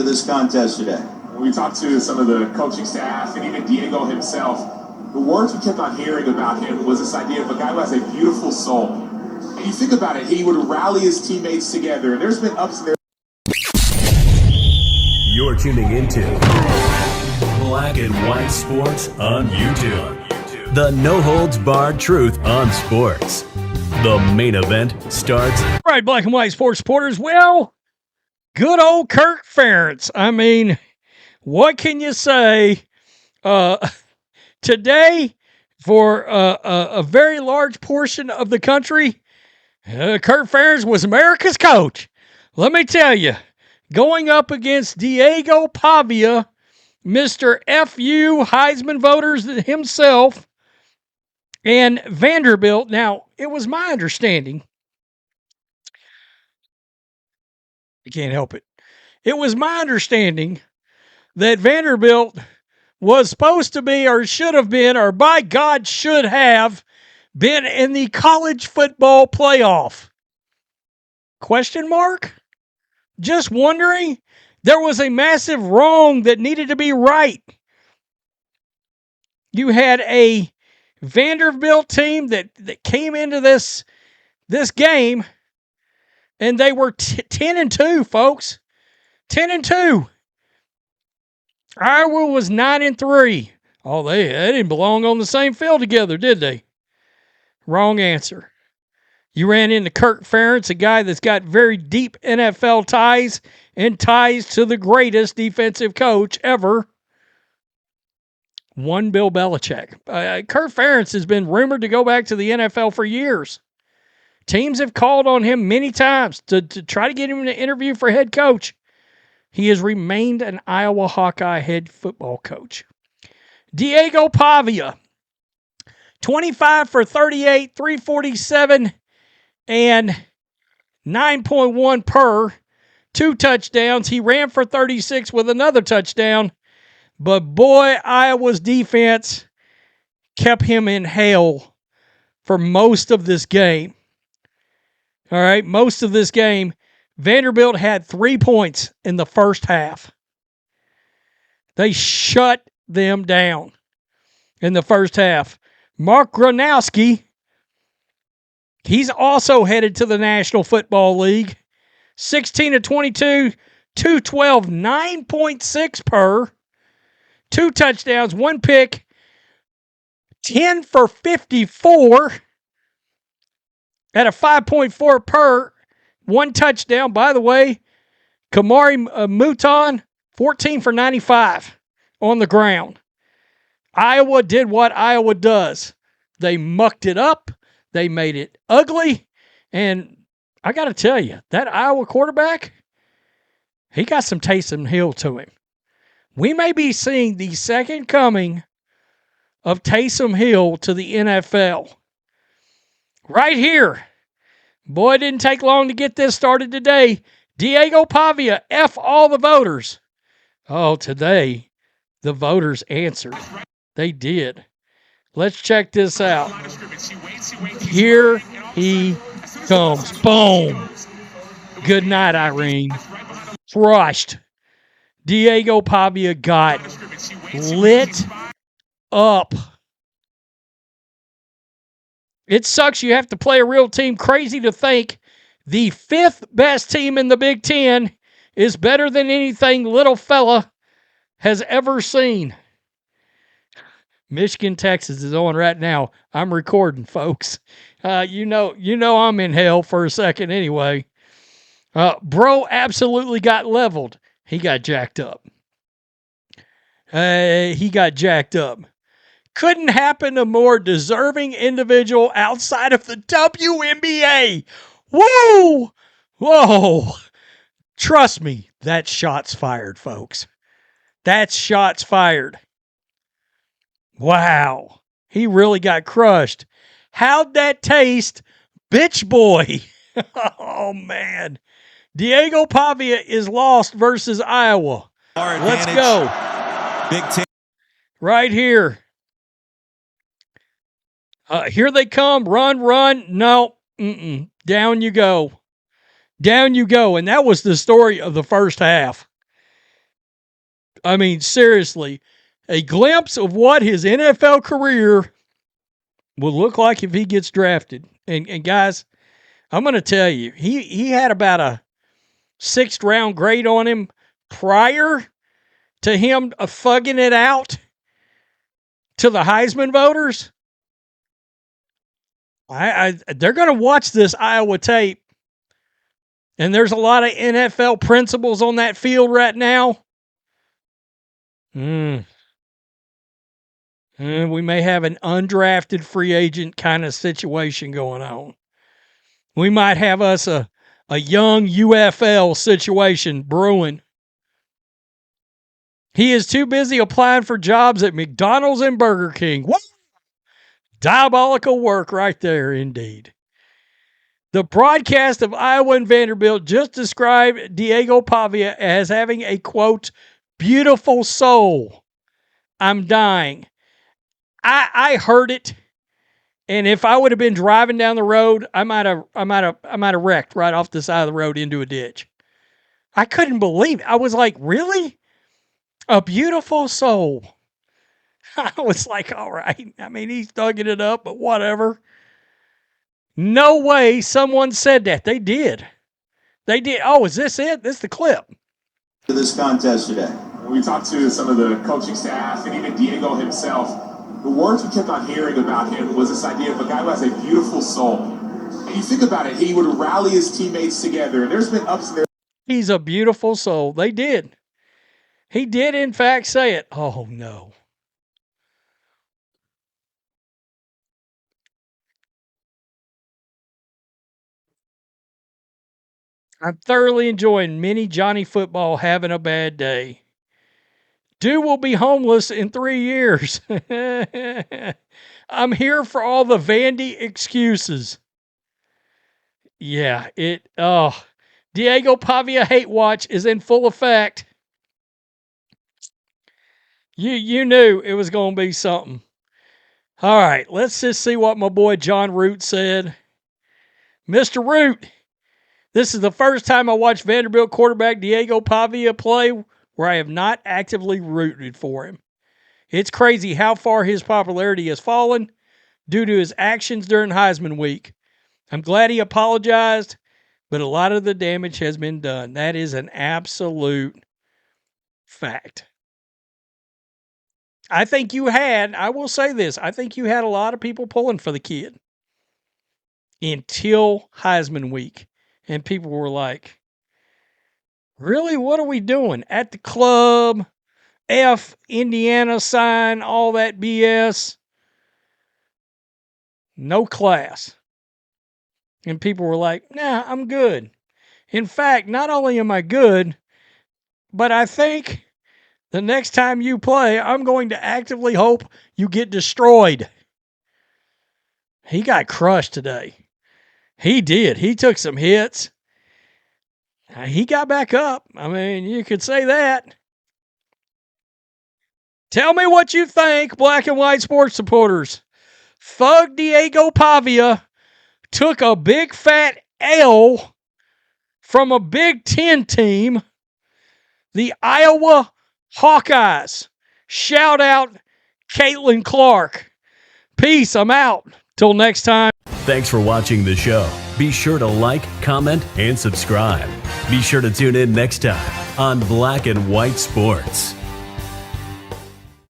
this contest today? When we talked to some of the coaching staff and even Diego himself, the words we kept on hearing about him was this idea of a guy who has a beautiful soul. And you think about it, he would rally his teammates together, and there's been ups and downs. You're tuning into Black and White Sports on YouTube. The no-holds-barred truth on sports. The main event starts. All right, Black and White Sports supporters. Well, good old Kirk Ferentz. I mean, what can you say? Today, for a very large portion of the country, Kirk Ferentz was America's coach. Let me tell you, going up against DIEGO Pavia, Mr. FU Heisman voters himself, and Vanderbilt. Now, it was my understanding. I can't help it. It was my understanding that Vanderbilt was supposed to be, or should have been, or by God should have been in the college football playoff. Question mark? Just wondering. There was a massive wrong that needed to be right. You had a Vanderbilt team that came into this game, and they were 10-2, folks. 10-2. Iowa was 9-3. Oh, they didn't belong on the same field together, did they? Wrong answer. You ran into Kirk Ferentz, a guy that's got very deep NFL ties and ties to the greatest defensive coach ever, one Bill Belichick. Kirk Ferentz has been rumored to go back to the NFL for years. Teams have called on him many times to try to get him to interview for head coach. He has remained an Iowa Hawkeye head football coach. DIEGO Pavia, 25 for 38, 347, and 9.1 per, 2 touchdowns. He ran for 36 with another touchdown, but boy, Iowa's defense kept him in hell for most of this game. All right, most of this game. Vanderbilt had 3 points in the first half. They shut them down in the first half. Mark Gronowski, he's also headed to the National Football League. 16 of 22, 212, 9.6 per, 2 touchdowns, 1 pick, 10 for 54 at a 5.4 per, 1 touchdown. By the way, Kamari Mouton, 14 for 95 on the ground. Iowa did what Iowa does. They mucked it up. They made it ugly. And I got to tell you, that Iowa quarterback, he got some Taysom Hill to him. We may be seeing the second coming of Taysom Hill to the NFL. Right here. Boy, it didn't take long to get this started today. DIEGO Pavia, F all the voters. Oh, today, the voters answered. They did. Let's check this out. Here he comes. Boom. Good night, Irene. Crushed. DIEGO Pavia got lit up. It sucks you have to play a real team. Crazy to think the 5th best team in the Big Ten is better than anything little fella has ever seen. Michigan, Texas is on right now. I'm recording, folks. You know I'm in hell for a second anyway. Bro absolutely got leveled. He got jacked up. Couldn't happen to a more deserving individual outside of the WNBA. Whoa! Whoa! Trust me, that's shots fired, folks. That's shots fired. Wow. He really got crushed. How'd that taste, bitch boy? Oh, man. DIEGO Pavia is lost versus Iowa. Let's go. Big Ten. Right here. Here they come. Run. No. Down you go. And that was the story of the first half. I mean, seriously, a glimpse of what his NFL career will look like if he gets drafted. And guys, I'm going to tell you, he had about a 6th round grade on him prior to him thugging it out to the Heisman voters. They're going to watch this Iowa tape, and there's a lot of NFL principals on that field right now. We may have an undrafted free agent kind of situation going on. We might have us a young UFL situation brewing. He is too busy applying for jobs at McDonald's and Burger King. What? Diabolical work right there, indeed. The broadcast of Iowa and Vanderbilt just described DIEGO Pavia as having a, quote, beautiful soul. I'm dying. I heard it, and if I would have been driving down the road, I might have wrecked right off the side of the road into a ditch. I couldn't believe it. I was like, really? A beautiful soul. I was like, all right. I mean, he's thugging it up, but whatever. No way someone said that. They did. They did. Oh, is this it? This is the clip. To this contest today. When we talked to some of the coaching staff and even Diego himself, the words we kept on hearing about him was this idea of a guy who has a beautiful soul. And you think about it, he would rally his teammates together, and there's been ups and downs. He's a beautiful soul. They did. He did, in fact, say it. Oh, no. I'm thoroughly enjoying mini Johnny football having a bad day. Dude will be homeless in 3 years. I'm here for all the Vandy excuses. Yeah, Diego Pavia hate watch is in full effect. You knew it was going to be something. All right, let's just see what my boy John Root said. Mr. Root, this is the first time I watched Vanderbilt quarterback Diego Pavia play where I have not actively rooted for him. It's crazy how far his popularity has fallen due to his actions during Heisman week. I'm glad he apologized, but a lot of the damage has been done. That is an absolute fact. I will say this, I think you had a lot of people pulling for the kid until Heisman week. And people were like, really, what are we doing? At the club, F Indiana sign, all that BS. No class. And people were like, nah, I'm good. In fact, not only am I good, but I think the next time you play, I'm going to actively hope you get destroyed. He got crushed today. He did. He took some hits. He got back up. I mean, you could say that. Tell me what you think, black and white sports supporters. Thug Diego Pavia took a big fat L from a Big Ten team, the Iowa Hawkeyes. Shout out Caitlin Clark. Peace. I'm out. Till next time. Thanks for watching the show. Be sure to like, comment, and subscribe. Be sure to tune in next time on Black and White Sports.